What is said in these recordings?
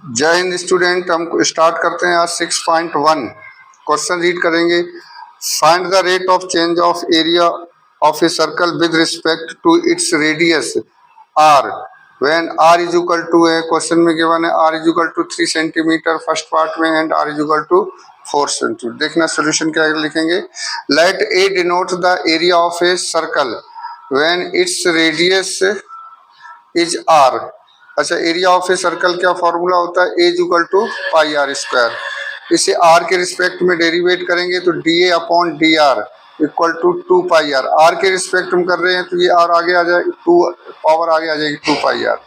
जय हिंद स्टूडेंट। हम स्टार्ट करते हैं आज 6.1 क्वेश्चन रीड करेंगे। Find the rate of change of area of a circle with respect to its radius r when r is equal to है। Question में given है r is equal to 3 centimetre first part में and r is equal to 4 centimetre. देखना solution क्या लिखेंगे। Let A denote the area of a circle when its radius is r. अच्छा, area of a circle क्या formula होता है, A equal to pi are square. इसे r के respect में डेरिवेट करेंगे तो D A upon D r equal to 2 pi are. R के रिस्पेक्ट में कर रहे हैं तो ये आर आगे आ जाएगी, 2 पावर आगे आ जाएगी 2 पाई आर।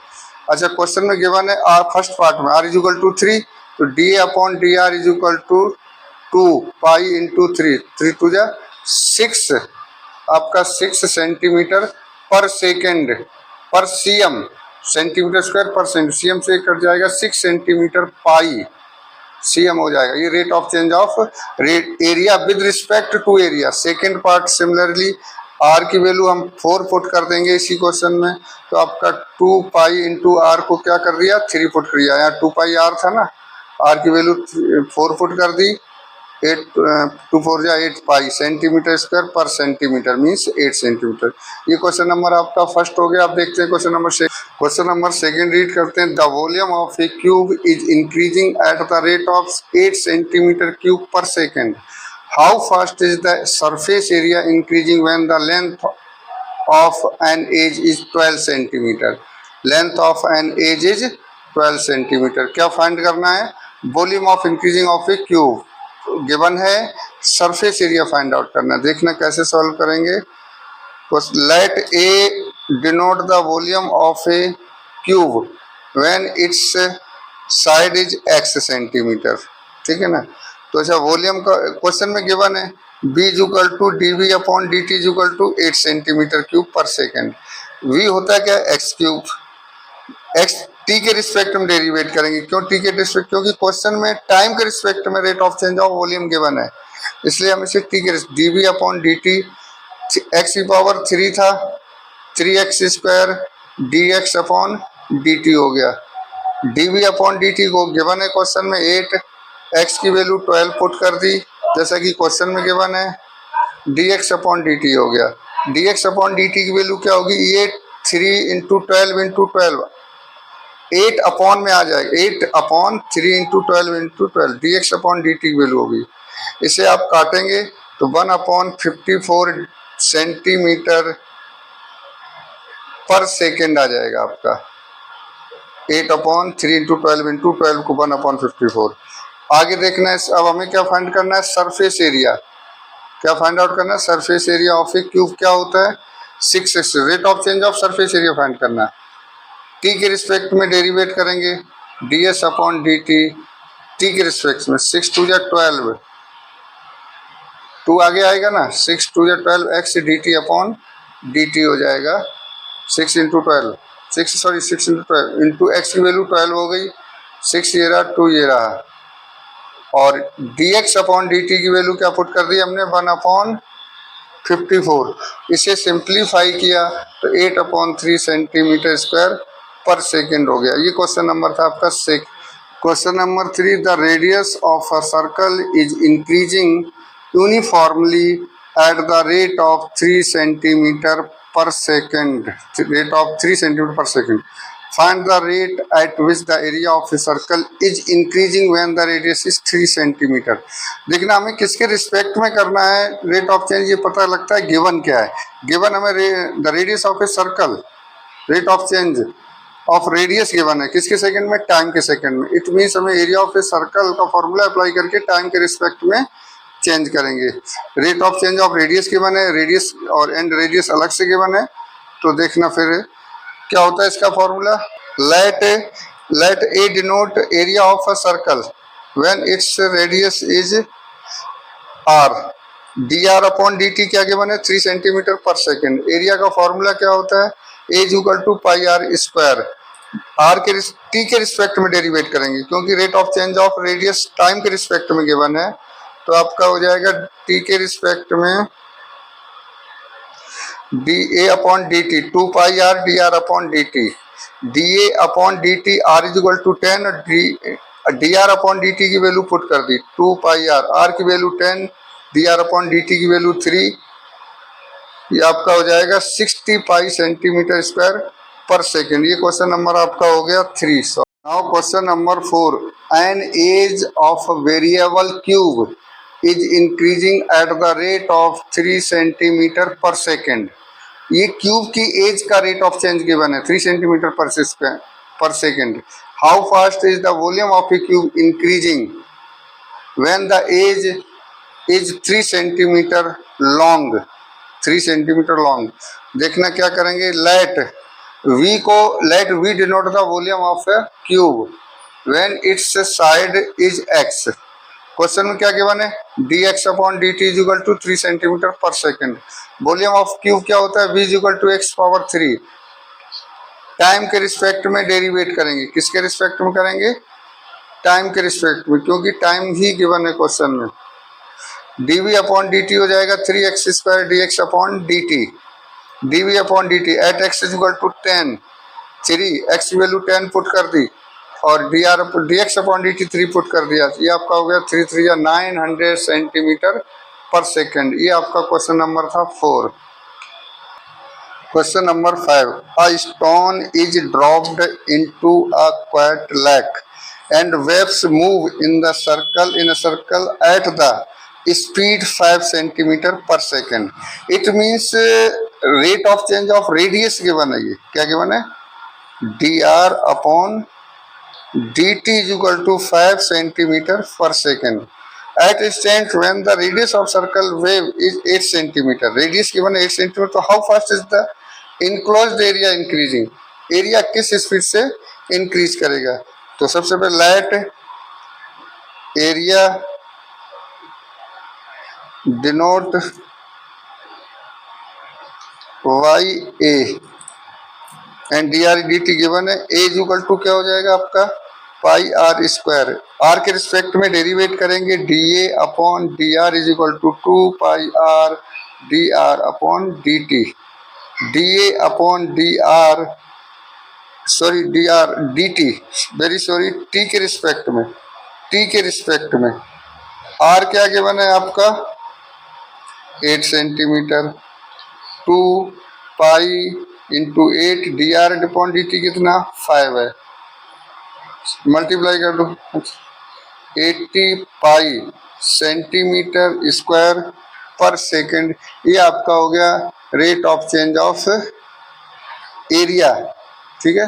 अच्छा, क्वेश्चन में गिवन है आर फर्स्ट पार्ट में आर इज इक्वल टू 3 तो D A upon D R is equal to 2 pi into 3, 3 टू जा 6, आपका 6 सेंटीमीटर पर सेकेंड पर सीएम, सेंटीमीटर स्क्वायर पर सेंट, सीएम से कट जाएगा 6 सेंटीमीटर पाई सीएम हो जाएगा। ये rate of change of rate area with respect to area. Second part similarly R की वैल्यू हम 4 पुट कर देंगे इसी क्वेश्चन में, तो आपका 2 पाई इंटू आर को क्या कर दिया 3 पुट कर दिया। यहाँ 2 पाई आर था ना, आर की वैल्यू 4 पुट कर दी, 8 2 4 जा 8 पाई सेंटीमीटर स्क्वायर पर सेंटीमीटर मीन्स 8 सेंटीमीटर। ये क्वेश्चन नंबर आपका फर्स्ट हो गया। आप देखते हैं क्वेश्चन नंबर सेकंड रीड करते हैं। The volume of a cube is increasing at the rate of 8 centimetre cube पर second. How fast is the surface area increasing when the length of an edge is 12 centimetre. Length of an edge is 12 centimetre. क्या find करना है, volume of increasing of a cube given है, surface area find out करना। देखना कैसे solve करेंगे। Let A denote the volume of a cube when its side is x centimetre, ठीक है ना। तो अच्छा, वॉल्यूम का क्वेश्चन में गिवन है b is equal to D V upon D T is equal to 8 centimetre cube पर second. v होता है क्या x क्यूब, x टी के रिस्पेक्ट में डेरिवेट करेंगे। क्यों टी के रिस्पेक्ट, क्योंकि क्वेश्चन में टाइम के रिस्पेक्ट में rate of change of volume given है, इसलिए हम इसे टी के D V upon D T, X की पावर 3 था 3x square D X upon D T हो गया। D V upon D T को गिवन है क्वेश्चन में 8, एक्स की वैल्यू 12 पुट कर दी जैसा कि क्वेश्चन में गिवन है, D X upon D T हो गया। D X upon D T की वैल्यू क्या होगी, 8 3 इंटू 12 इंटू 12, 8 अपॉन में आ जाएगा, 8 upon 3 into 12 into 12 D X upon D T की वैल्यू होगी। इसे आप काटेंगे तो 1 अपॉन 54 सेंटीमीटर पर सेकेंड आ जाएगा आपका। 8 अपॉन 3 इंटू 12 को 1 अपॉन 54। आगे देखना है, अब हमें क्या फाइंड करना है, सरफेस एरिया। क्या फाइंड आउट करना है, surface area of a cube क्या होता है 6x। Rate of change of surface area find करना है। टी के रिस्पेक्ट में डेरिवेट करेंगे D S upon D T, T के रिस्पेक्ट में 6 2 जा 12, 2 आगे आएगा ना, 6 2 जा 12 x D T upon D T हो जाएगा 6 इंटू 12, 6 इंटू 12 इंटू एक्स की वैल्यू 12 हो गई, 6 ये रहा 2 ये रहा, और D X upon D T की वैल्यू क्या पुट कर दी हमने 1 अपॉन 54। इसे सिंप्लीफाई किया तो 8 अपॉन 3 सेंटीमीटर स्क्वायर पर सेकेंड हो गया। ये क्वेश्चन नंबर था आपका question number 3। The radius of a circle is increasing uniformly eight the rate of 3 centimetre पर सेकेंड, रेट ऑफ 3 सेंटीमीटर पर second. Find the rate at which the area of a circle is increasing when the radius is 3 centimetre. देखना हमें किसके respect में करना है rate of change, ये पता लगता है गिवन क्या है। गिवन हमें the radius of a circle, rate of change of radius given है किसके सेकंड में, टाइम के सेकंड में। इट मीन्स हमें एरिया ऑफ ए सर्कल का फॉर्मूला अप्लाई करके टाइम के रिस्पेक्ट में चेंज करेंगे। Rate of change of radius given है, रेडियस और एंड रेडियस अलग से गिवन है, तो देखना फिर क्या होता है इसका formula. Let A denote area of a circle when its radius is R, D R upon D T क्या गिवन है 3 सेंटीमीटर पर सेकेंड। एरिया का फॉर्मूला क्या होता है, A is equal to pi are square. Are के t के respect में डेरिवेट करेंगे क्योंकि rate of change of radius time के रिस्पेक्ट में गिवन है, तो आपका हो जाएगा टी के रिस्पेक्ट में d A upon D t 2 pi R D R upon D T. D A upon D t r is equal to 10 और d are upon D T की वैल्यू पुट कर दी 2 पाई आर, आर की value 10, D are upon D T की value 3, ये आपका हो जाएगा 60 पाई सेंटीमीटर स्क्वायर पर सेकेंड। ये क्वेश्चन नंबर आपका हो गया 3। Now question number 4, an edge of variable cube is increasing at the rate of 3 centimetre पर सेकेंड। ये क्यूब की एज का रेट ऑफ चेंज गिवन है 3 सेंटीमीटर पर second. How fast is the volume of a cube increasing when the edge is 3 centimetre long, 3 centimetre long. देखना क्या करेंगे, let we denote the volume of a cube when its side is X. Question में क्या given है, D X upon D T is equal to 3 centimetre पर second. Volume of cube क्या होता है, V is equal to X power 3। Time के respect में derivate करेंगे, किसके रिस्पेक्ट में करेंगे, टाइम के रिस्पेक्ट में, क्योंकि टाइम ही गिवन है क्वेश्चन में। D V upon D T हो जाएगा 3x square D X upon D T, D V upon D T at X is equal to 10, 3x की वैल्यू 10 पुट कर दी और D X upon D T 3 put कर दिया। ये आपका हो गया 3 3 या 900 सेंटीमीटर पर सेकेंड। ये आपका क्वेश्चन नंबर था 4। Question number 5, a stone is dropped into a quiet lake and waves move in a circle at the speed 5 centimetre पर second. It means rate of change of radius given है। ये क्या given है, d are upon D T is equal to 5 centimetre पर second at instant when the radius of circle wave is 8 centimetre. Radius given है 8 centimetre, तो how fast is the enclosed area increasing, area किस speed से increase करेगा। तो सबसे पहले let area denote by A and D R D T given है, A is equal to क्या हो जाएगा आपका पाई आर स्क्वायर। आर के रिस्पेक्ट में डेरिवेट करेंगे, D A upon D R is equal to 2 pi R D R upon D T, D A upon D R sorry D R D T, very sorry, T के respect में, T के respect में। Are क्या given है आपका 8 centimetre, 2 pi into 8 D R upon D T कितना 5 है, multiply कर दो 80 पाई सेंटीमीटर स्क्वायर पर सेकेंड। ये आपका हो गया rate of change of area, ठीक है।